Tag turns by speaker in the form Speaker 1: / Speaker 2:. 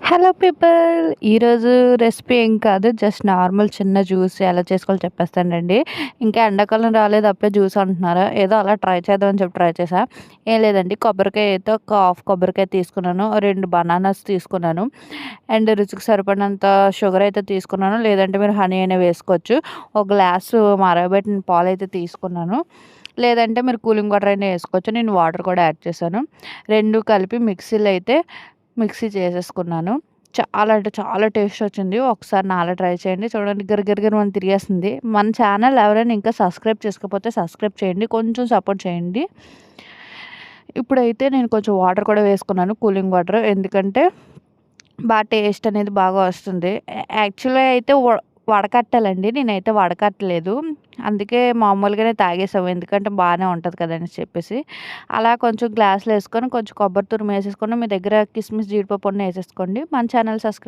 Speaker 1: Hello people. ఈరోజు recipe ఏం కాదు. జస్ట్ నార్మల్ చిన్న జ్యూస్ ఎలా చేసుకోవాలో చెప్పేస్తానండి. ఇంకా ఎండాకాలం రాలేదు అప్పుడే జ్యూస్ అంటున్నారా? ఏదో అలా ట్రై చేద్దామని చెప్పి ట్రై చేశా. ఏం లేదండి, కొబ్బరికాయ అయితే ఒక హాఫ్ కొబ్బరికాయ తీసుకున్నాను. 2 బనానాస్ తీసుకున్నాను. అండ్ రుచికి సరిపడినంత షుగర్ అయితే తీసుకున్నాను. లేదంటే మీరు హనీ అయినా వేసుకోవచ్చు. ఒక గ్లాసు మరగబెట్టిన పాలైతే తీసుకున్నాను. లేదంటే మీరు కూలింగ్ వాటర్ అయినా వేసుకోవచ్చు. నేను వాటర్ కూడా యాడ్ చేశాను. 2 కలిపి మిక్సీ చేసేసుకున్నాను. చాలా అంటే చాలా టేస్ట్ వచ్చింది. ఒకసారి నాలా ట్రై చేయండి. చూడండి గిరగిరమని తిరిగేస్తుంది. మన ఛానల్ ఎవరైనా ఇంకా సబ్స్క్రైబ్ చేసుకోకపోతే సబ్స్క్రైబ్ చేయండి. కొంచెం సపోర్ట్ చేయండి. ఇప్పుడైతే నేను కొంచెం వాటర్ కూడా వేసుకున్నాను, కూలింగ్ వాటర్. ఎందుకంటే టేస్ట్ అనేది బాగా వస్తుంది. యాక్చువల్‌గా అయితే వడకట్టాలండి. నేనైతే వడకట్టలేదు. అందుకే మామూలుగానే తాగేసాము. ఎందుకంటే బానే ఉంటది కదా అని చెప్పేసి. అలా కొంచెం గ్లాస్‌లో ఏసుకొని కొంచెం కొబ్బరి తురుము ఏసేసుకొని, మీ దగ్గర కిస్మిస్, జీడిపప్పు ఉన్న ఏసేసుకోండి. మన ఛానల్ సబ్స్క్రైబ్